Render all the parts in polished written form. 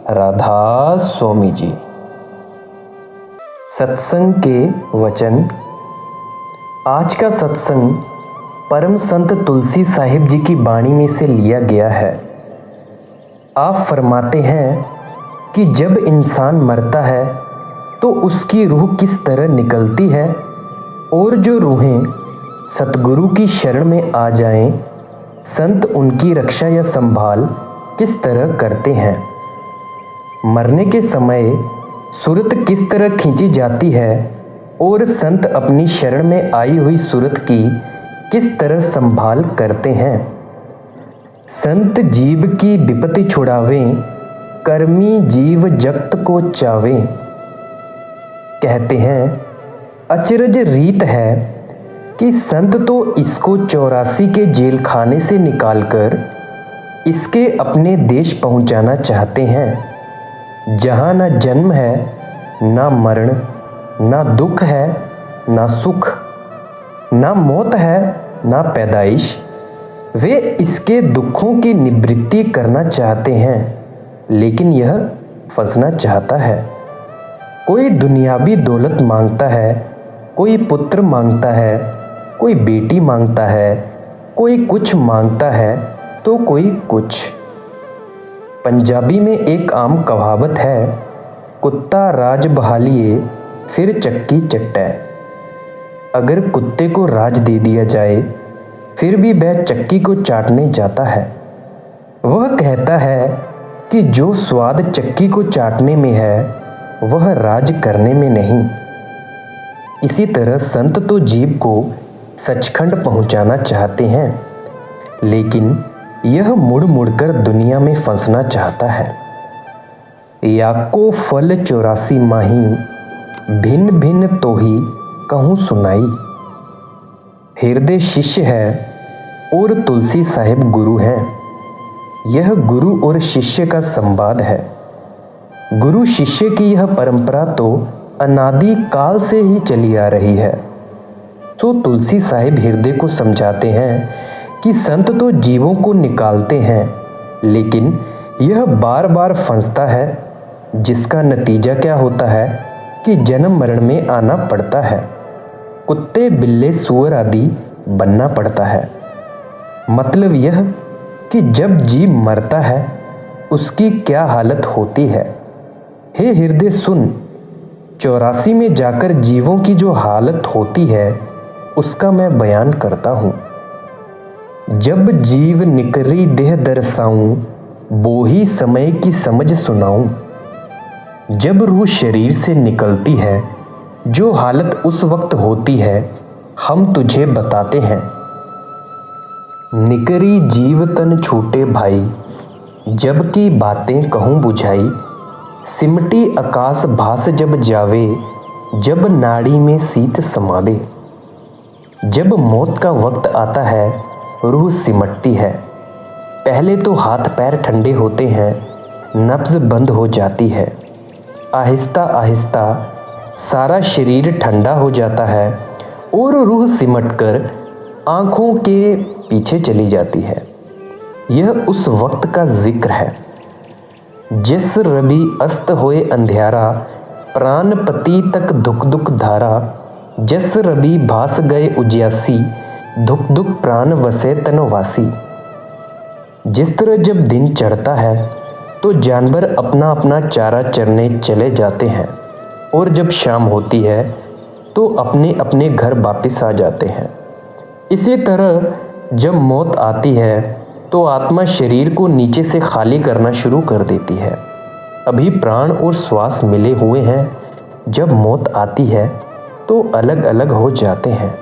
राधा स्वामी जी। सत्संग के वचन। आज का सत्संग परम संत तुलसी साहिब जी की वाणी में से लिया गया है। आप फरमाते हैं कि जब इंसान मरता है तो उसकी रूह किस तरह निकलती है और जो रूहें सतगुरु की शरण में आ जाएं, संत उनकी रक्षा या संभाल किस तरह करते हैं। मरने के समय सूरत किस तरह खींची जाती है और संत अपनी शरण में आई हुई सूरत की किस तरह संभाल करते हैं। संत जीव की विपत्ति छुड़ावें, कर्मी जीव जगत को चावें। कहते हैं अचरज रीत है कि संत तो इसको 84 के जेल खाने से निकालकर इसके अपने देश पहुंचाना चाहते हैं, जहां ना जन्म है, ना मरण, ना दुख है, ना सुख, ना मौत है, ना पैदाइश। वे इसके दुखों की निवृत्ति करना चाहते हैं, लेकिन यह फंसना चाहता है। कोई दुनियावी दौलत मांगता है, कोई पुत्र मांगता है, कोई बेटी मांगता है, कोई कुछ मांगता है तो कोई कुछ। पंजाबी में एक आम कहावत है, कुत्ता राज बहालिए फिर चक्की चट्टे। अगर कुत्ते को राज दे दिया जाए फिर भी वह चक्की को चाटने जाता है। वह कहता है कि जो स्वाद चक्की को चाटने में है वह राज करने में नहीं। इसी तरह संत तो जीव को सचखंड पहुंचाना चाहते हैं, लेकिन यह मुड़ मुड़कर दुनिया में फंसना चाहता है। याको फल 84 माही, भिन्न भिन्न तो ही कहूँ सुनाई। हृदय शिष्य है और तुलसी साहिब गुरु हैं। यह गुरु और शिष्य का संवाद है। गुरु शिष्य की यह परंपरा तो अनादि काल से ही चली आ रही है। तो तुलसी साहिब हृदय को समझाते हैं कि संत तो जीवों को निकालते हैं, लेकिन यह बार बार फंसता है, जिसका नतीजा क्या होता है कि जन्म मरण में आना पड़ता है। कुत्ते बिल्ले सूअर आदि बनना पड़ता है। मतलब यह कि जब जीव मरता है उसकी क्या हालत होती है। हे हृदय सुन, 84 में जाकर जीवों की जो हालत होती है उसका मैं बयान करता हूँ। जब जीव निकरी देह दर्शाऊं, वो ही समय की समझ सुनाऊं। जब रूह शरीर से निकलती है, जो हालत उस वक्त होती है हम तुझे बताते हैं। निकरी जीव तन छूटे भाई, जब की बातें कहूं बुझाई। सिमटी आकाश भास जब जावे, जब नाड़ी में शीत समावे। जब मौत का वक्त आता है रूह सिमटती है। पहले तो हाथ पैर ठंडे होते हैं, नब्ज बंद हो जाती है। आहिस्ता आहिस्ता सारा शरीर ठंडा हो जाता है और रूह सिमटकर आंखों के पीछे चली जाती है। यह उस वक्त का जिक्र है। जिस रवि अस्त होए अंधियारा, प्राण पति तक दुख दुख धारा। जस रवि भास गए उजियासी, दुख दुख प्राण वसे तनवासी। जिस तरह जब दिन चढ़ता है तो जानवर अपना अपना चारा चरने चले जाते हैं और जब शाम होती है तो अपने अपने घर वापस आ जाते हैं। इसी तरह जब मौत आती है तो आत्मा शरीर को नीचे से खाली करना शुरू कर देती है। अभी प्राण और श्वास मिले हुए हैं, जब मौत आती है तो अलग अलग हो जाते हैं।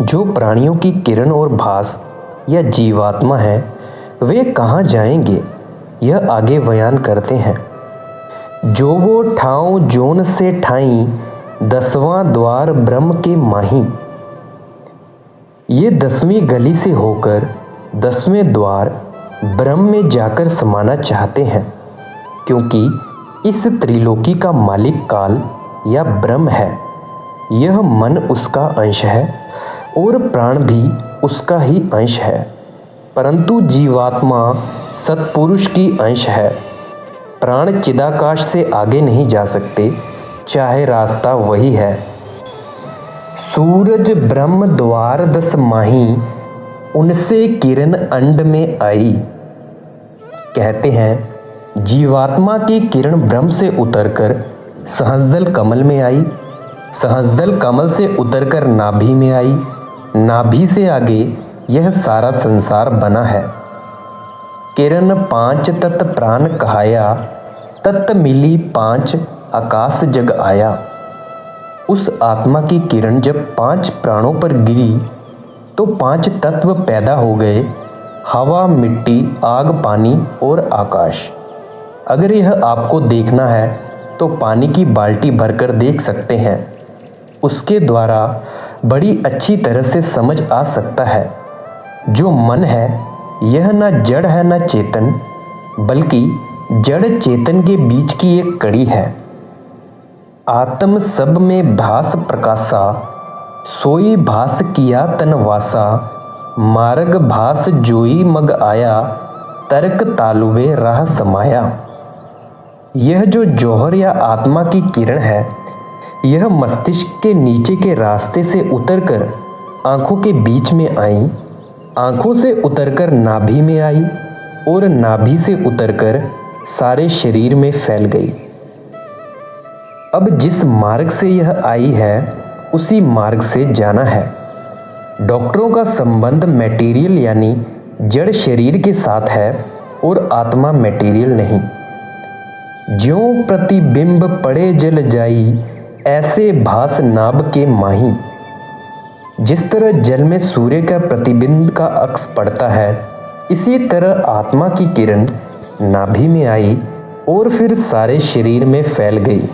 जो प्राणियों की किरण और भास या जीवात्मा है वे कहाँ जाएंगे, यह आगे बयान करते हैं। जो वो ठाव जोन से ठाई, 10वां द्वार ब्रह्म के माही। ये 10वीं गली से होकर 10वें द्वार ब्रह्म में जाकर समाना चाहते हैं, क्योंकि इस त्रिलोकी का मालिक काल या ब्रह्म है। यह मन उसका अंश है और प्राण भी उसका ही अंश है, परंतु जीवात्मा सत्पुरुष की अंश है। प्राण चिदाकाश से आगे नहीं जा सकते, चाहे रास्ता वही है। सूरज ब्रह्म द्वार 10 माही, उनसे किरण अंड में आई। कहते हैं जीवात्मा की किरण ब्रह्म से उतरकर सहस्दल कमल में आई, सहस्दल कमल से उतरकर नाभि में आई, नाभि से आगे यह सारा संसार बना है। किरण 5 तत् प्राण कहाया, तत् मिली 5 आकाश जग आया। उस आत्मा की किरण जब 5 प्राणों पर गिरी तो 5 तत्व पैदा हो गए, हवा, मिट्टी, आग, पानी और आकाश। अगर यह आपको देखना है तो पानी की बाल्टी भरकर देख सकते हैं। उसके द्वारा बड़ी अच्छी तरह से समझ आ सकता है जो मन है यह न जड़ है न चेतन, बल्कि जड़ चेतन के बीच की एक कड़ी है। आत्म सब में भास प्रकाशा, सोई भास किया तन वासा, मार्ग भास जोई मग आया, तर्क तालुवे राह समाया। यह जो जौहर या आत्मा की किरण है, यह मस्तिष्क के नीचे के रास्ते से उतरकर आंखों के बीच में आई, आंखों से उतरकर नाभि में आई और नाभि से उतरकर सारे शरीर में फैल गई। अब जिस मार्ग से यह आई है उसी मार्ग से जाना है। डॉक्टरों का संबंध मटेरियल यानी जड़ शरीर के साथ है और आत्मा मटेरियल नहीं। ज्यों प्रतिबिंब पड़े जल जाई, ऐसे भास नाभ के माही। जिस तरह जल में सूर्य का प्रतिबिंब का अक्स पड़ता है, इसी तरह आत्मा की किरण नाभि में आई और फिर सारे शरीर में फैल गई।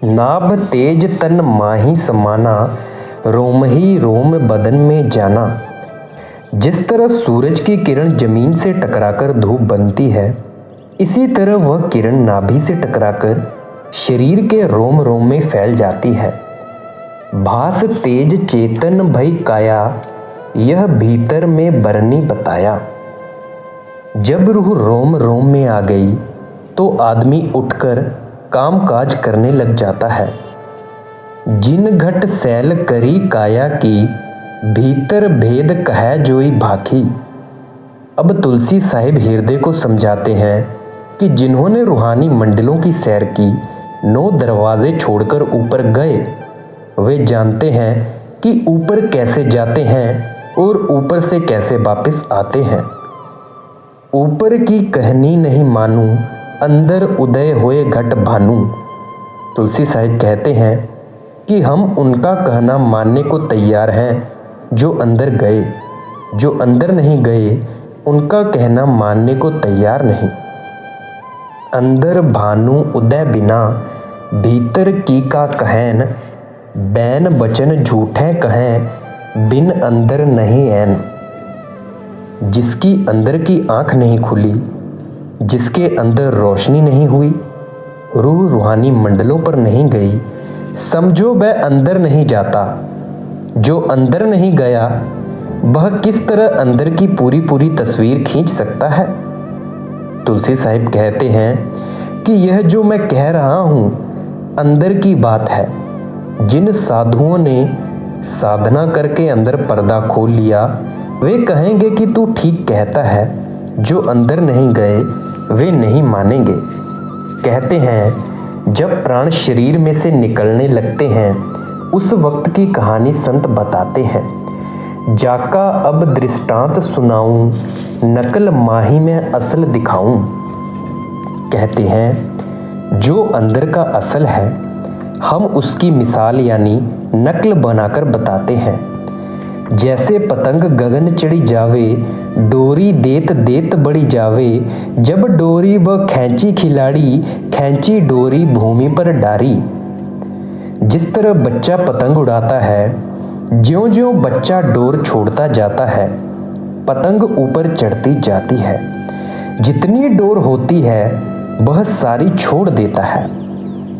नाभ तेज तन माही समाना, रोम ही रोम बदन में जाना। जिस तरह सूरज की किरण जमीन से टकराकर धूप बनती है, इसी तरह वह किरण नाभि से टकराकर शरीर के रोम रोम में फैल जाती है। भास तेज चेतन भई काया, यह भीतर में बरनी बताया। जब रूह रोम रोम में आ गई तो आदमी उठकर काम काज करने लग जाता है। जिन घट सैल करी काया की, भीतर भेद कह जोई भाखी। अब तुलसी साहिब हृदय को समझाते हैं कि जिन्होंने रूहानी मंडलों की सैर की, 9 दरवाजे छोड़कर ऊपर गए, वे जानते हैं कि ऊपर कैसे जाते हैं और ऊपर से कैसे वापस आते हैं। ऊपर की कहनी नहीं मानूं, अंदर उदय हुए घट भानु। तुलसी साहिब कहते हैं कि हम उनका कहना मानने को तैयार हैं जो अंदर गए, जो अंदर नहीं गए उनका कहना मानने को तैयार नहीं। अंदर भानु उदय बिना, भीतर की का कहन, बैन बचन झूठे कहें, बिन अंदर नहीं ऐन। जिसकी अंदर की आंख नहीं खुली, जिसके अंदर रोशनी नहीं हुई, रूह रूहानी मंडलों पर नहीं गई, समझो वह अंदर नहीं जाता। जो अंदर नहीं गया वह किस तरह अंदर की पूरी पूरी तस्वीर खींच सकता है। तुलसी साहिब कहते हैं कि यह जो मैं कह रहा हूं अंदर की बात है। जिन साधुओं ने साधना करके अंदर पर्दा खोल लिया, वे कहेंगे कि तू ठीक कहता है। जो अंदर नहीं गए वे नहीं मानेंगे। कहते हैं जब प्राण शरीर में से निकलने लगते हैं उस वक्त की कहानी संत बताते हैं। जाका अब दृष्टांत सुनाऊं, नकल माही में असल दिखाऊं। कहते हैं जो अंदर का असल है हम उसकी मिसाल यानी नकल बनाकर बताते हैं। जैसे पतंग गगन चढ़ी जावे, डोरी देत देत बढ़ी जावे, जब डोरी व खैंची खिलाड़ी, खैंची डोरी भूमि पर डारी। जिस तरह बच्चा पतंग उड़ाता है, ज्यों ज्यों बच्चा डोर छोड़ता जाता है, पतंग ऊपर चढ़ती जाती है। जितनी डोर होती है वह सारी छोड़ देता है।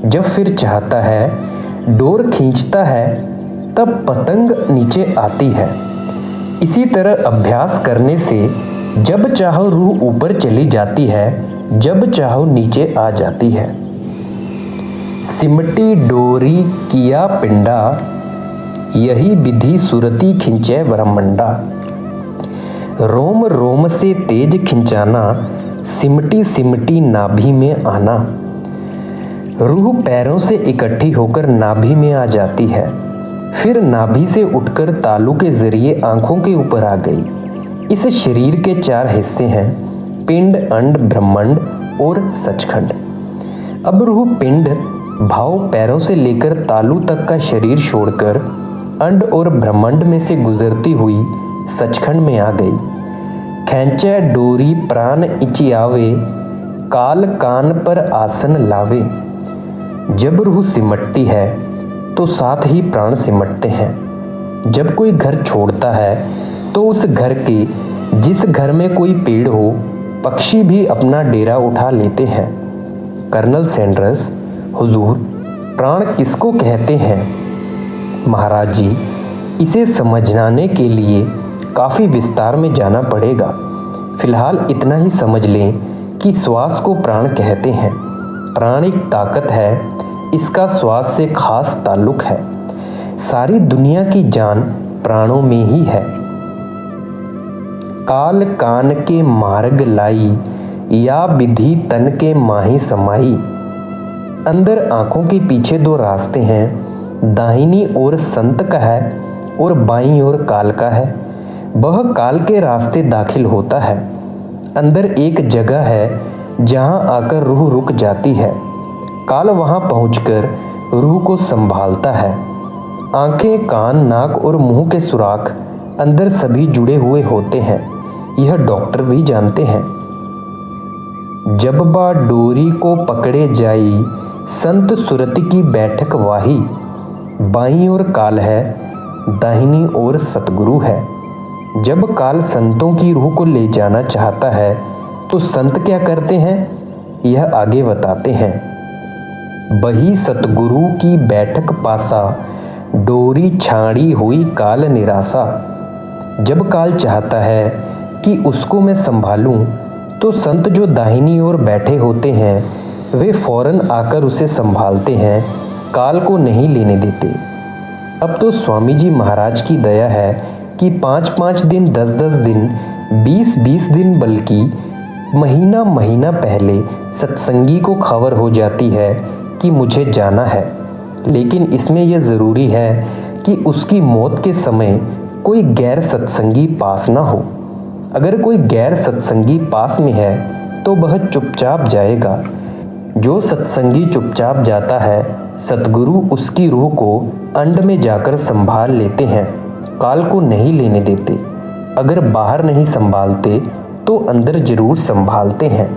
जब फिर चाहता है डोर खींचता है तब पतंग नीचे आती है। इसी तरह अभ्यास करने से जब चाहो रूह ऊपर चली जाती है जब चाहो नीचे आ जाती है। सिमटी डोरी किया पिंडा, यही विधि सुरती खिंचे ब्रह्मंडा। रोम रोम से तेज खिंचाना, सिमटी सिमटी नाभि में आना। रूह पैरों से इकट्ठी होकर नाभि में आ जाती है, फिर नाभि से उठकर तालू के जरिए आंखों के ऊपर आ गई। इस शरीर के 4 हिस्से हैं, पिंड, अंड, ब्रह्मांड और सचखंड। अब रूह पिंड भाव पैरों से लेकर तालू तक का शरीर छोड़कर अंड और ब्रह्मांड में से गुजरती हुई सचखंड में आ गई। खैंचे डोरी प्राण इची आवे, काल कान पर आसन लावे। जब रूह सिमटती है तो साथ ही प्राण सिमटते हैं। जब कोई घर छोड़ता है तो उस घर के जिस घर में कोई पेड़ हो, पक्षी भी अपना डेरा उठा लेते हैं। कर्नल सैंडर्स, हुजूर, प्राण किसको कहते हैं? महाराज जी, इसे समझाने के लिए काफ़ी विस्तार में जाना पड़ेगा। फिलहाल इतना ही समझ लें कि श्वास को प्राण कहते हैं। प्राण एक ताकत है, इसका श्वास से खास ताल्लुक है। सारी दुनिया की जान प्राणों में ही है। काल कान के मार्ग लाई, या विधि तन के माही समाई। अंदर आंखों के पीछे 2 रास्ते हैं, दाहिनी ओर संत का है और बाईं ओर काल का है। वह काल के रास्ते दाखिल होता है। अंदर एक जगह है जहां आकर रूह रुक जाती है। काल वहां पहुंचकर रूह को संभालता है। आंखें, कान, नाक और मुंह के सुराख अंदर सभी जुड़े हुए होते हैं, यह डॉक्टर भी जानते हैं। जब बा डोरी को पकड़े जाई, संत सुरति की बैठक वाही। बाईं ओर काल है, दाहिनी ओर सतगुरु है। जब काल संतों की रूह को ले जाना चाहता है तो संत क्या करते हैं, यह आगे बताते हैं। बही सतगुरु की बैठक पासा, डोरी छाड़ी हुई काल निराशा। जब काल चाहता है कि उसको मैं संभालूं तो संत जो दाहिनी ओर बैठे होते हैं वे फौरन आकर उसे संभालते हैं, काल को नहीं लेने देते। अब तो स्वामी जी महाराज की दया है कि 5-5 दिन, 10-10 दिन, 20-20 दिन, बल्कि महीना महीना पहले सत्संगी को खबर हो जाती है कि मुझे जाना है। लेकिन इसमें यह ज़रूरी है कि उसकी मौत के समय कोई गैर सत्संगी पास ना हो। अगर कोई गैर सत्संगी पास में है तो वह चुपचाप जाएगा। जो सत्संगी चुपचाप जाता है, सतगुरु उसकी रूह को अंड में जाकर संभाल लेते हैं, काल को नहीं लेने देते। अगर बाहर नहीं संभालते तो अंदर जरूर संभालते हैं।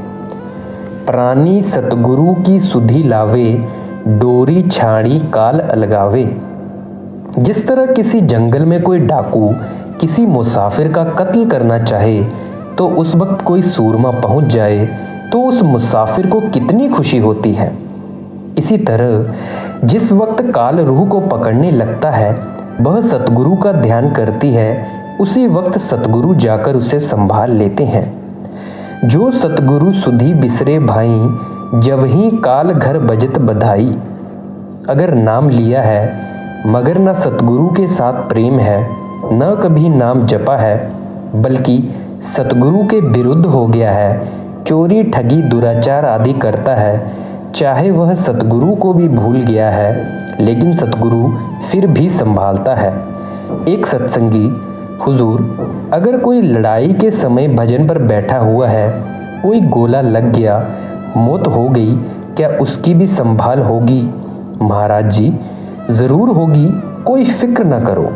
प्राणी सतगुरु की सुधि लावे, डोरी छाड़ी काल अलगावे। जिस तरह किसी जंगल में कोई डाकू किसी मुसाफिर का कत्ल करना चाहे तो उस वक्त कोई सूरमा पहुंच जाए तो उस मुसाफिर को कितनी खुशी होती है। इसी तरह जिस वक्त काल रूह को पकड़ने लगता है, वह सतगुरु का ध्यान करती है, उसी वक्त सतगुरु जाकर उसे संभाल लेते हैं। जो सतगुरु सुधी बिसरे भाई, जब ही काल घर बजत बधाई। अगर नाम लिया है मगर न सतगुरु के साथ प्रेम है, न कभी नाम जपा है, बल्कि सतगुरु के विरुद्ध हो गया है, चोरी, ठगी, दुराचार आदि करता है, चाहे वह सतगुरु को भी भूल गया है, लेकिन सतगुरु फिर भी संभालता है। एक सत्संगी, हुजूर, अगर कोई लड़ाई के समय भजन पर बैठा हुआ है, कोई गोला लग गया, मौत हो गई, क्या उसकी भी संभाल होगी? महाराज जी, जरूर होगी, कोई फिक्र न करो।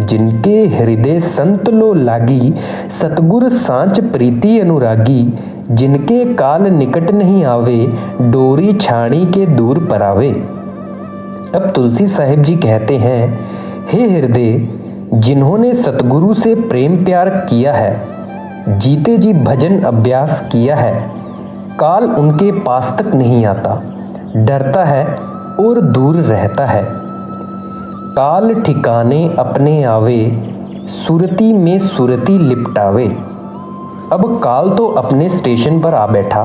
जिनके हृदय संत लो लागी, सतगुर सांच प्रीति अनुरागी। जिनके काल निकट नहीं आवे, डोरी छाणी के दूर परावे। अब तुलसी साहिब जी कहते हैं, हे हृदय, जिन्होंने सतगुरु से प्रेम प्यार किया है, जीते जी भजन अभ्यास किया है, काल उनके पास तक नहीं आता, डरता है और दूर रहता है। काल ठिकाने अपने आवे, सुरती में सुरती लिपटावे। अब काल तो अपने स्टेशन पर आ बैठा,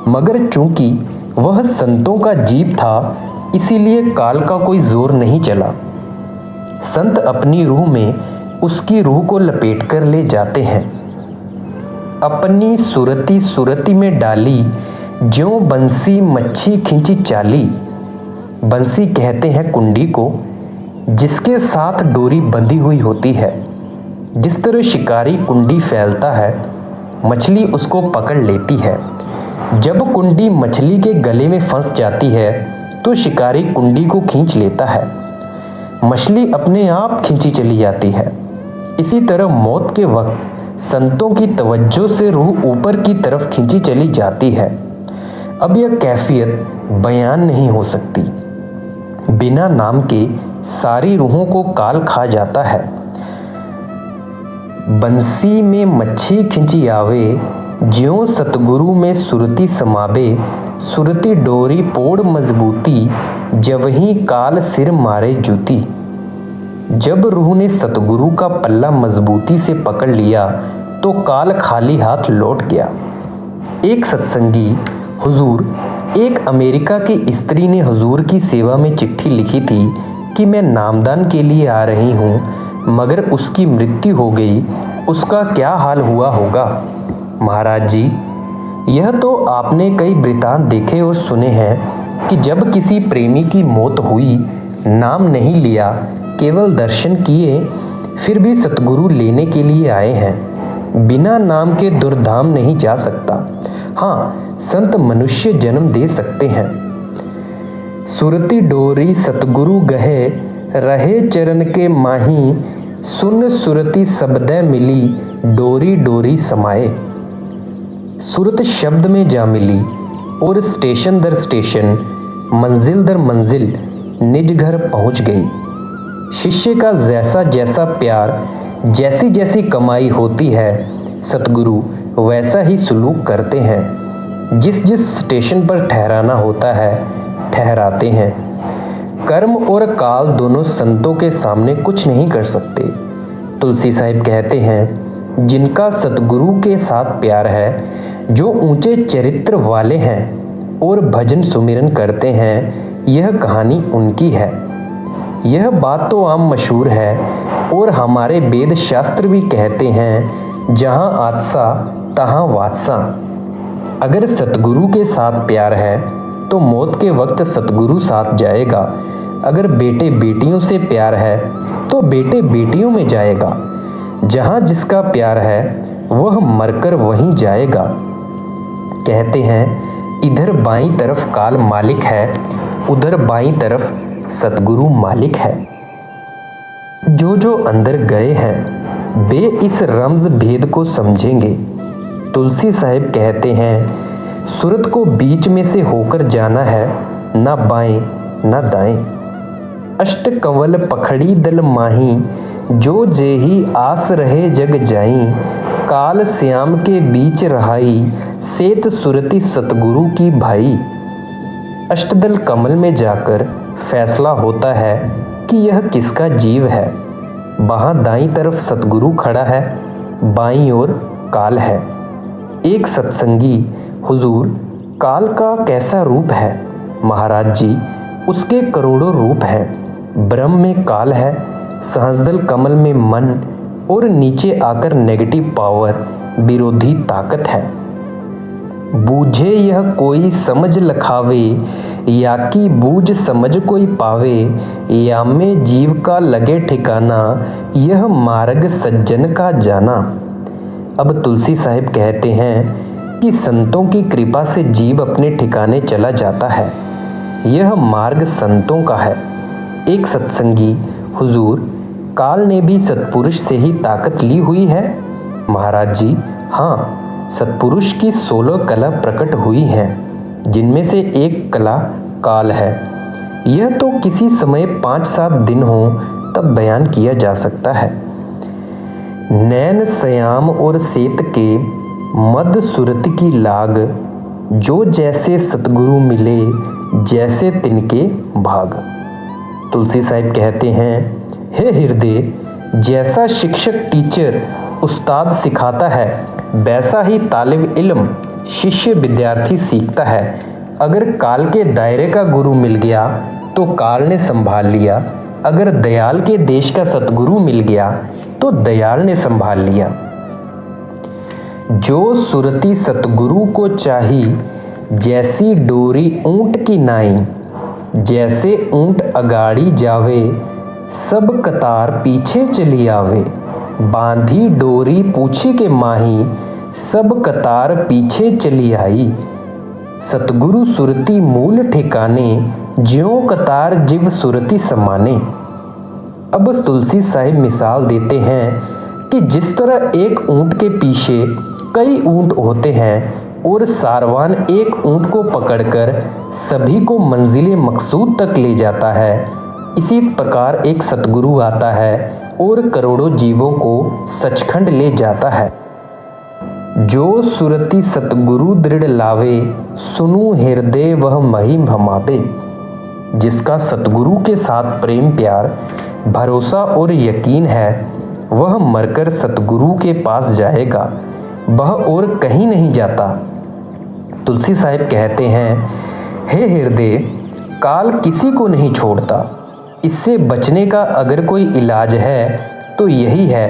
मगर चूंकि वह संतों का जीव था इसीलिए काल का कोई जोर नहीं चला। संत अपनी रूह में उसकी रूह को लपेट कर ले जाते हैं। अपनी सुरती सुरती में डाली, ज्यों बंसी मच्छी खींची चाली। बंसी कहते हैं कुंडी को, जिसके साथ डोरी बंधी हुई होती है। जिस तरह शिकारी कुंडी फैलता है, मछली उसको पकड़ लेती है। जब कुंडी मछली के गले में फंस जाती है तो शिकारी कुंडी को खींच लेता है। मछली अपने आप खींची चली जाती है। इसी तरह मौत के वक्त संतों की तवज्जो से रूह ऊपर की तरफ खींची चली जाती है। अब यह कैफियत बयान नहीं हो सकती। बिना नाम के सारी रूहों को काल खा जाता है। बंसी में मच्छी खिंची आवे, ज्यों सतगुरु में सुरती समावे। सुरती डोरी पोड़ मजबूती, जवहीं काल सिर मारे जूती। जब रूह ने सतगुरु का पल्ला मजबूती से पकड़ लिया तो काल खाली हाथ लौट गया। एक सत्संगी हुजूर, एक अमेरिका की स्त्री ने हुजूर की सेवा में चिट्ठी लिखी थी कि मैं नामदान के लिए आ रही हूँ, मगर उसकी मृत्यु हो गई। उसका क्या हाल हुआ होगा? महाराज जी, यह तो आपने कई वृतांत देखे और सुने हैं कि जब किसी प्रेमी की मौत हुई, नाम नहीं लिया, केवल दर्शन किए, फिर भी सतगुरु लेने के लिए आए हैं। बिना नाम के दुर्धाम नहीं जा सकता। हाँ, संत मनुष्य जन्म दे सकते हैं। सुरती डोरी सतगुरु गहे, रहे चरण के माही। सुन सुरती शब्दे मिली, डोरी डोरी समाए। सुरत शब्द में जा मिली और स्टेशन दर स्टेशन, मंजिल दर मंजिल निज घर पहुंच गई। शिष्य का जैसा जैसा प्यार, जैसी जैसी कमाई होती है, सतगुरु वैसा ही सुलूक करते हैं। जिस जिस स्टेशन पर ठहराना होता है, ठहराते हैं। कर्म और काल दोनों संतों के सामने कुछ नहीं कर सकते। तुलसी साहिब कहते हैं, जिनका सतगुरु के साथ प्यार है, जो ऊंचे चरित्र वाले हैं और भजन सुमिरन करते हैं, यह कहानी उनकी है। यह बात तो आम मशहूर है और हमारे वेद शास्त्र भी कहते हैं, जहां आत्सा तहां वात्सा। अगर सतगुरु के साथ प्यार है तो मौत के वक्त सतगुरु साथ जाएगा। अगर बेटे बेटियों से प्यार है तो बेटे बेटियों में जाएगा। जहां जिसका प्यार है वह मरकर वहीं जाएगा। कहते हैं, इधर बाईं तरफ काल मालिक है, उधर बाईं तरफ सतगुरु मालिक है। जो जो अंदर गए हैं वे इस रमज भेद को समझेंगे। तुलसी साहिब कहते हैं, सूरत को बीच में से होकर जाना है, ना बाएं ना दाएं। अष्ट कंवल पखड़ी दल माही, जो जेही आस रहे जग जाई। काल श्याम के बीच रहाई, सेत सुरति सतगुरु की भाई। अष्टदल कमल में जाकर फैसला होता है कि यह किसका जीव है। वहां दाईं तरफ सतगुरु खड़ा है, बाईं ओर काल है। एक सत्संगी, हुजूर, काल का कैसा रूप है? महाराज जी, उसके करोड़ों रूप हैं। ब्रह्म में काल है, सहस्रदल कमल में मन और नीचे आकर नेगेटिव पावर, विरोधी ताकत है। बूझे यह कोई समझ लखावे, या कि बूझ समझ कोई पावे। या में जीव का लगे ठिकाना, यह मार्ग सज्जन का जाना। अब तुलसी साहिब कहते हैं कि संतों की कृपा से जीव अपने ठिकाने चला जाता है। यह मार्ग संतों का है। एक सत्संगी, हुजूर, काल ने भी सत्पुरुष से ही ताकत ली हुई है? महाराज जी, हाँ, सत्पुरुष की 16 कला प्रकट हुई हैं, जिनमें से एक कला काल है। यह तो किसी समय 5-7 दिन हो तब बयान किया जा सकता है। नैन श्याम और सेत के मद सुरत की लाग, जो जैसे सतगुरु मिले जैसे तिनके भाग। तुलसी साहिब कहते हैं, हे हृदय, जैसा शिक्षक टीचर उस्ताद सिखाता है वैसा ही तालिब इल्म शिष्य विद्यार्थी सीखता है। अगर काल के दायरे का गुरु मिल गया तो काल ने संभाल लिया, अगर दयाल के देश का सतगुरु मिल गया तो दयाल ने संभाल लिया। जो सुरती सतगुरु को चाही, जैसी डोरी ऊंट की नाई, जैसे ऊंट अगाड़ी जावे, सब कतार पीछे चली आवे। बांधी डोरी पूछी के माही, सब कतार पीछे चली आई। सतगुरु सुरती मूल ठिकाने, ज्यों कतार जिव सुरती समाने। अब तुलसी साहिब मिसाल देते हैं कि जिस तरह एक ऊंट के पीछे कई ऊंट होते हैं और सारवान एक ऊंट को पकड़कर सभी को मंजिले मकसूद तक ले जाता है, इसी प्रकार एक सतगुरु आता है और करोड़ों जीवों को सचखंड ले जाता है। जो सुरति सतगुरु दृढ़ लावे, सुनु हृदय वह मही हमावे। जिसका सतगुरु के साथ प्रेम प्यार भरोसा और यकीन है, वह मरकर सतगुरु के पास जाएगा, वह और कहीं नहीं जाता। तुलसी साहिब कहते हैं, हे हृदय, काल किसी को नहीं छोड़ता। इससे बचने का अगर कोई इलाज है तो यही है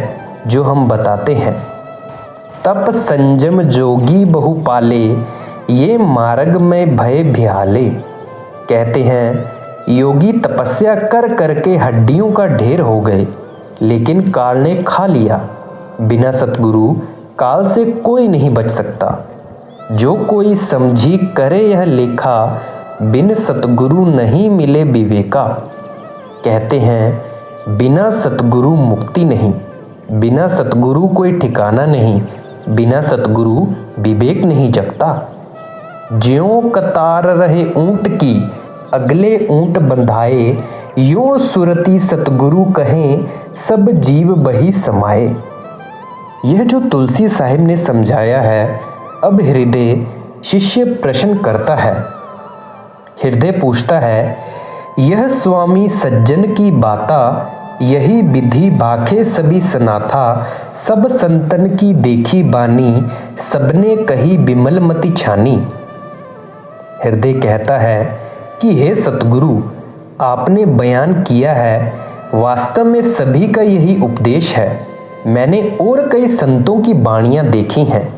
जो हम बताते हैं। तप संजम जोगी बहु पाले, ये मार्ग में भय भ्याले। कहते हैं योगी तपस्या कर करके हड्डियों का ढेर हो गए, लेकिन काल ने खा लिया। बिना सतगुरु काल से कोई नहीं बच सकता। जो कोई समझी करे यह लेखा, बिन सतगुरु नहीं मिले विवेका। कहते हैं बिना सतगुरु मुक्ति नहीं, बिना सतगुरु कोई ठिकाना नहीं, बिना सतगुरु विवेक नहीं जगता। ज्यों कतार रहे ऊंट की, अगले ऊंट बंधाए, यों सुरती सतगुरु कहें, सब जीव बही समाए। यह जो तुलसी साहिब ने समझाया है, अब हृदय शिष्य प्रश्न करता है। हृदय पूछता है, यह स्वामी सज्जन की बाता, यही विधि भाखे सभी सनाथा। सब संतन की देखी बानी, सबने कही बिमल मति छानी। हृदय कहता है कि हे सतगुरु, आपने बयान किया है, वास्तव में सभी का यही उपदेश है। मैंने और कई संतों की बाणियां देखी हैं,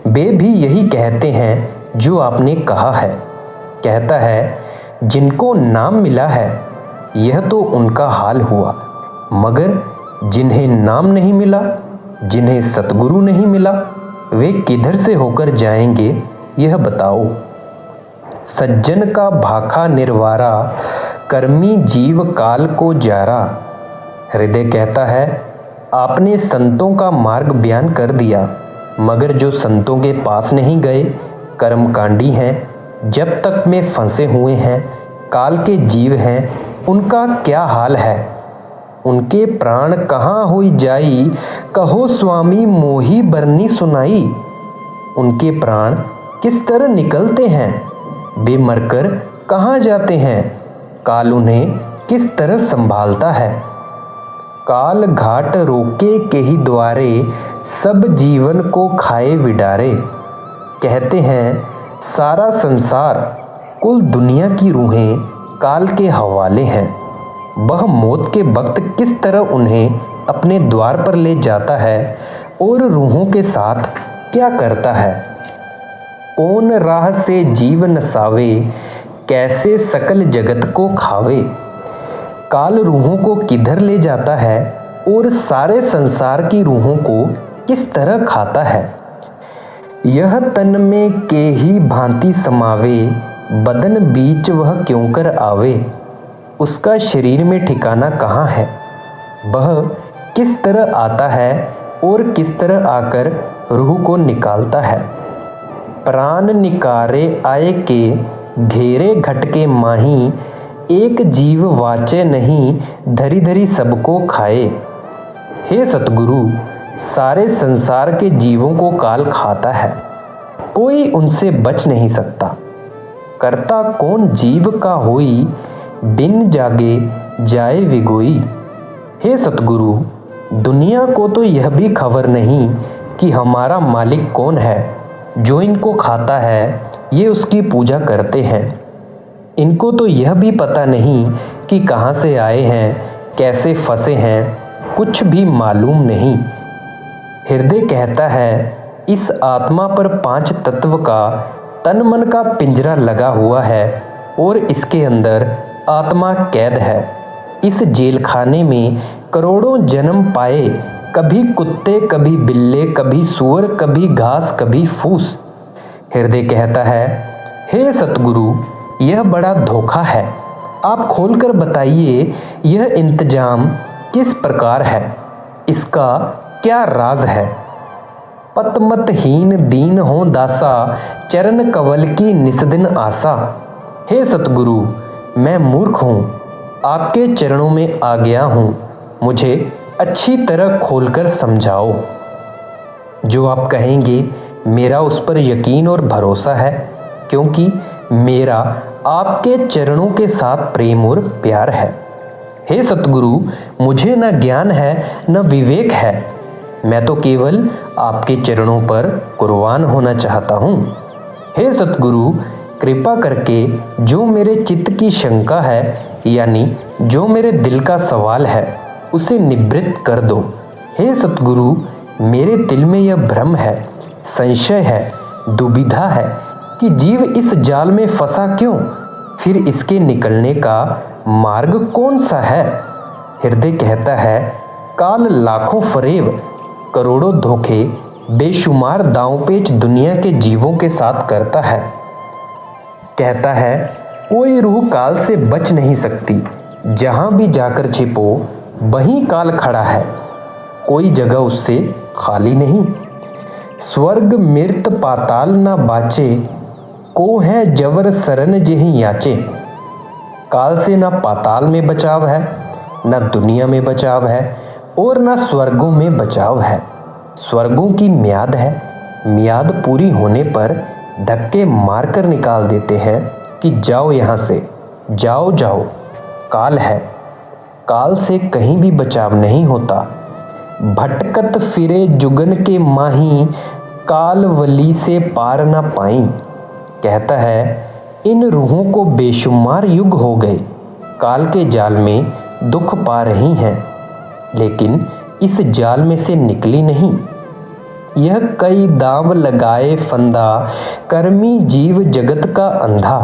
वे भी यही कहते हैं जो आपने कहा है। कहता है जिनको नाम मिला है, यह तो उनका हाल हुआ, मगर जिन्हें नाम नहीं मिला, जिन्हें सतगुरु नहीं मिला, वे किधर से होकर जाएंगे, यह बताओ। सज्जन का भाखा निर्वारा, कर्मी जीव काल को जारा। हृदय कहता है आपने संतों का मार्ग बयान कर दिया, मगर जो संतों के पास नहीं गए, कर्मकांडी हैं, जब तक में फंसे हुए हैं, काल के जीव हैं, उनका क्या हाल है। उनके प्राण कहाँ हुई जाई, कहो स्वामी मोही बरनी सुनाई। उनके प्राण किस तरह निकलते हैं, वे मरकर कहाँ जाते हैं, काल उन्हें किस तरह संभालता है। काल घाट रोके के ही द्वारे, सब जीवन को खाए विडारे। कहते हैं सारा संसार, कुल दुनिया की रूहें काल के हवाले हैं। वह मौत के वक्त किस तरह उन्हें अपने द्वार पर ले जाता है और रूहों के साथ क्या करता है। कौन राह से जीव नसावे, कैसे सकल जगत को खावे। काल रूहों को किधर ले जाता है और सारे संसार की रूहों को किस तरह खाता है। यह तन में के ही भांति समावे, बदन बीच वह क्यों कर आवे। उसका शरीर में ठिकाना कहाँ है, वह किस तरह आता है और किस तरह आकर रूह को निकालता है। प्राण निकारे आए के, घेरे घट के माही, एक जीव वाचे नहीं, धरी धरी सबको खाए। हे सतगुरु, सारे संसार के जीवों को काल खाता है, कोई उनसे बच नहीं सकता। करता कौन जीव का होई, बिन जागे जाए विगोई। हे सतगुरु, दुनिया को तो यह भी खबर नहीं कि हमारा मालिक कौन है। जो इनको खाता है ये उसकी पूजा करते हैं। इनको तो यह भी पता नहीं कि कहाँ से आए हैं, कैसे फंसे हैं, कुछ भी मालूम नहीं। हृदय कहता है इस आत्मा पर 5 तत्व का तन मन का पिंजरा लगा हुआ है और इसके अंदर आत्मा कैद है। इस जेलखाने में करोड़ों जन्म पाए, कभी कुत्ते, कभी बिल्ले, कभी सूअर, कभी घास, कभी फूस। हृदय कहता है हे सतगुरु, यह बड़ा धोखा है। आप खोलकर बताइए यह इंतजाम किस प्रकार है, इसका क्या राज है। पतमतहीन दीन हो दासा, चरण कवल की निस्दिन आशा। हे सतगुरु, मैं मूर्ख हूँ, आपके चरणों में आ गया हूँ, मुझे अच्छी तरह खोलकर समझाओ। जो आप कहेंगे मेरा उस पर यकीन और भरोसा है, क्योंकि मेरा आपके चरणों के साथ प्रेम और प्यार है। हे सतगुरु, मुझे न ज्ञान है न विवेक है, मैं तो केवल आपके चरणों पर कुर्बान होना चाहता हूँ। हे सतगुरु, कृपा करके जो मेरे चित्त की शंका है, यानी जो मेरे दिल का सवाल है, उसे निवृत्त कर दो। हे सतगुरु, मेरे दिल में यह भ्रम है, संशय है, दुविधा है कि जीव इस जाल में फंसा क्यों, फिर इसके निकलने का मार्ग कौन सा है। हृदय कहता है काल लाखों फरेब, करोड़ों धोखे, बेशुमार दांवपेच दुनिया के जीवों के साथ करता है। कहता है कोई रूह काल से बच नहीं सकती, जहां भी जाकर छिपो वहीं काल खड़ा है, कोई जगह उससे खाली नहीं। स्वर्ग मृत पाताल ना बाचे, को है जवर सरन जहीं याचे। काल से ना पाताल में बचाव है, ना दुनिया में बचाव है, और ना स्वर्गों में बचाव है। स्वर्गों की म्याद है, म्याद पूरी होने पर धक्के मारकर निकाल देते हैं कि जाओ यहां से, जाओ जाओ, काल है। काल से कहीं भी बचाव नहीं होता। भटकत फिरे जुगन के माही, काल वली से पार ना पाई। कहता है इन रूहों को बेशुमार युग हो गए, काल के जाल में दुख पा रही हैं, लेकिन इस जाल में से निकली नहीं। यह कई दांव लगाए फंदा, कर्मी जीव जगत का अंधा।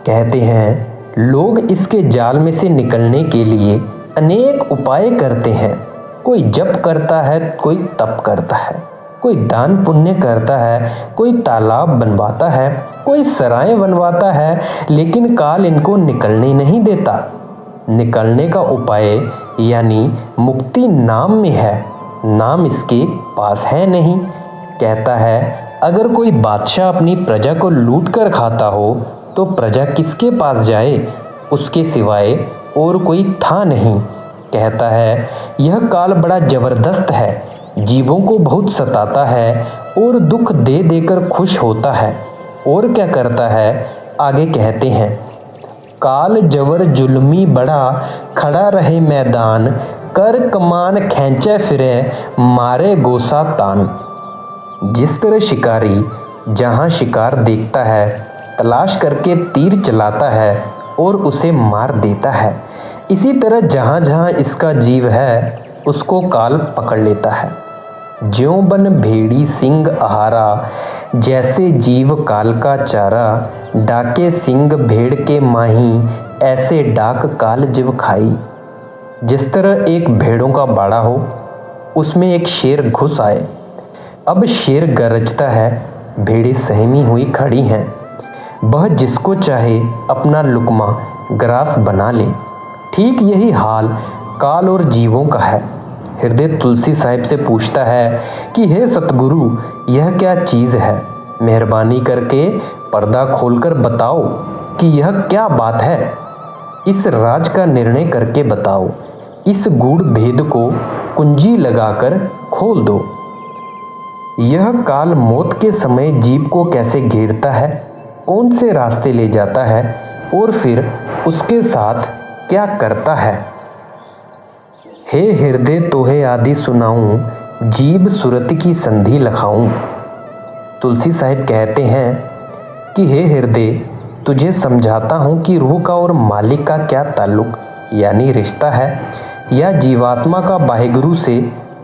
कहते हैं लोग इसके जाल में से निकलने के लिए अनेक उपाय करते हैं। कोई जप करता है, कोई तप करता है, कोई दान पुण्य करता है, कोई तालाब बनवाता है, कोई सराय बनवाता है, लेकिन काल इनको निकलने नहीं देता। निकलने का उपाय यानी मुक्ति नाम में है, नाम इसके पास है नहीं। कहता है अगर कोई बादशाह अपनी प्रजा को लूट कर खाता हो तो प्रजा किसके पास जाए, उसके सिवाय और कोई था नहीं। कहता है यह काल बड़ा जबरदस्त है, जीवों को बहुत सताता है और दुख दे देकर खुश होता है। और क्या करता है, आगे कहते हैं काल जवर जुल्मी बड़ा, खड़ा रहे मैदान, कर कमान खींचे फिरे, मारे गोसा तान। जिस तरह शिकारी जहां शिकार देखता है तलाश करके तीर चलाता है और उसे मार देता है, इसी तरह जहां जहां इसका जीव है उसको काल पकड़ लेता है। ज्यों बन भेड़ी सिंह आहारा, जैसे जीव काल का चारा, डाके सिंह भेड़ के माही, ऐसे डाक काल जीव खाई। जिस तरह एक भेड़ों का बाड़ा हो, उसमें एक शेर घुस आए। अब शेर गरजता है, भेड़ें सहमी हुई खड़ी हैं। वह जिसको चाहे अपना लुकमा ग्रास बना ले। ठीक यही हाल काल और जीवों का है। हृदय तुलसी साहिब से पूछता है कि हे सतगुरु, यह क्या चीज़ है, मेहरबानी करके पर्दा खोलकर बताओ कि यह क्या बात है। इस राज का निर्णय करके बताओ, इस गूढ़ भेद को कुंजी लगाकर खोल दो। यह काल मौत के समय जीव को कैसे घेरता है, कौन से रास्ते ले जाता है और फिर उसके साथ क्या करता है। हे हृदय तोहे आदि सुनाऊं, जीव सुरत की संधि लखाऊं। तुलसी साहिब कहते हैं कि हे हृदय, तुझे समझाता हूँ कि रूह का और मालिक का क्या ताल्लुक यानी रिश्ता है, या जीवात्मा का वाहिगुरु से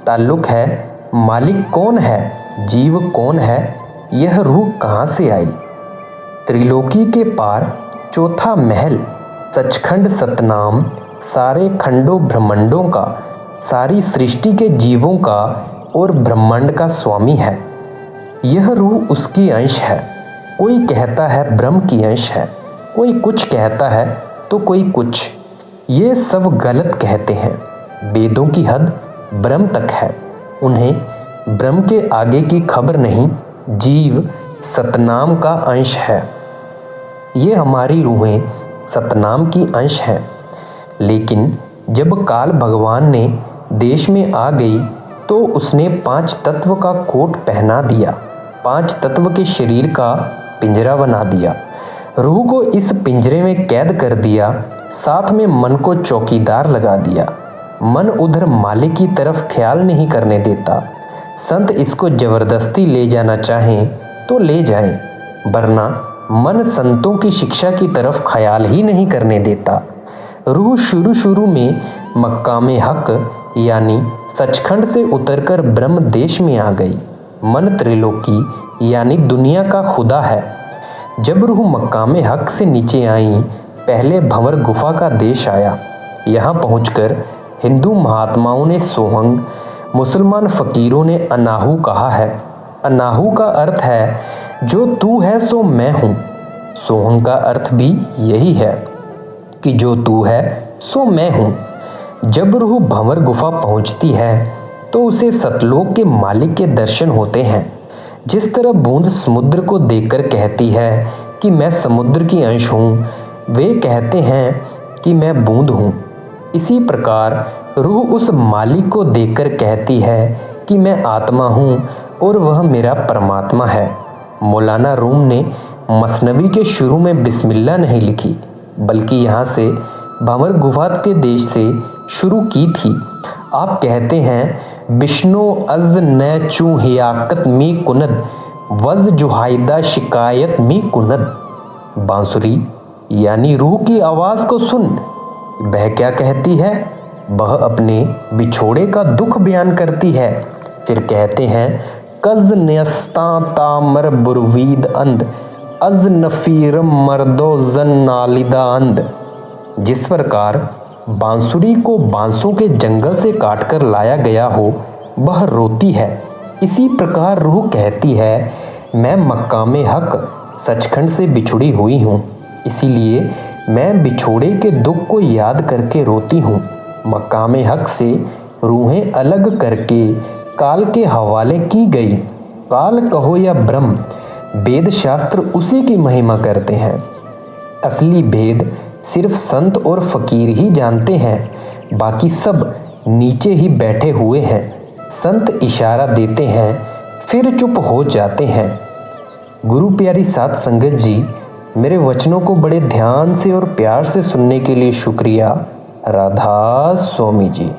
ताल्लुक है। मालिक कौन है, जीव कौन है, यह रूह कहाँ से आई। त्रिलोकी के पार चौथा महल सचखंड सतनाम सारे खंडों ब्रह्मांडों का, सारी सृष्टि के जीवों का और ब्रह्मांड का स्वामी है। यह रूह उसकी अंश है। कोई कहता है ब्रह्म की अंश है, कोई कुछ कहता है तो कोई कुछ। ये सब गलत कहते हैं। वेदों की हद ब्रह्म तक है, उन्हें ब्रह्म के आगे की खबर नहीं। जीव सतनाम का अंश है। ये हमारी रूहें सतनाम की अंश हैं। लेकिन जब काल भगवान ने देश में आ गई तो उसने 5 तत्व का कोट पहना दिया, 5 तत्व के शरीर का पिंजरा बना दिया। रूह को इस पिंजरे में कैद कर दिया, साथ में मन को चौकीदार लगा दिया। मन उधर मालिक की तरफ ख्याल नहीं करने देता। संत इसको जबरदस्ती ले जाना चाहें तो ले जाएं, वरना मन संतों की शिक्षा की तरफ ख्याल ही नहीं करने देता। रूह शुरू में मक्काम हक यानी सचखंड से उतरकर ब्रह्म देश में आ गई। मन त्रिलोकी यानी दुनिया का खुदा है। जब रूह मक्काम हक से नीचे आई, पहले भंवर गुफा का देश आया। यहाँ पहुंचकर हिंदू महात्माओं ने सोहंग, मुसलमान फकीरों ने अनाहू कहा है। अनाहू का अर्थ है जो तू है सो मैं हूँ। सोहंग का अर्थ भी यही है कि जो तू है सो मैं हूँ। जब रूह भंवर गुफा पहुंचती है तो उसे सतलोक के मालिक के दर्शन होते हैं। जिस तरह बूंद समुद्र को देखकर कहती है कि मैं समुद्र की अंश हूँ, वे कहते हैं कि मैं बूंद हूँ। इसी प्रकार रूह उस मालिक को देखकर कहती है कि मैं आत्मा हूँ और वह मेरा परमात्मा है। मौलाना रूम ने मसनवी के शुरू में बिस्मिल्लाह नहीं लिखी, बल्कि यहाँ से भंवर गुफा के देश से शुरू की थी। आप कहते हैं विष्णु अज न चू हियाकत मी कुनद वज जुहाइदा शिकायत मी कुनद। बांसुरी यानी रूह की आवाज को सुन। वह क्या कहती है? वह अपने बिछोड़े का दुख बयान करती है। फिर कहते हैं कज न्यस्ता तामर बुरवीद अंद अज नफीरम मर्दो जन नालिदा अंद। जिस प्रकार बांसुरी को बांसों के जंगल से काटकर लाया गया हो, वह रोती है। इसी प्रकार रूह कहती है मैं मक्काम हक सचखंड से बिछुड़ी हुई हूँ, इसीलिए मैं बिछोड़े के दुख को याद करके रोती हूँ। मक्काम हक से रूहें अलग करके काल के हवाले की गई। काल कहो या ब्रह्म, वेद शास्त्र उसी की महिमा करते हैं। असली भेद सिर्फ संत और फकीर ही जानते हैं, बाकी सब नीचे ही बैठे हुए हैं। संत इशारा देते हैं, फिर चुप हो जाते हैं। गुरु प्यारी साध संगत जी, मेरे वचनों को बड़े ध्यान से और प्यार से सुनने के लिए शुक्रिया। राधा स्वामी जी।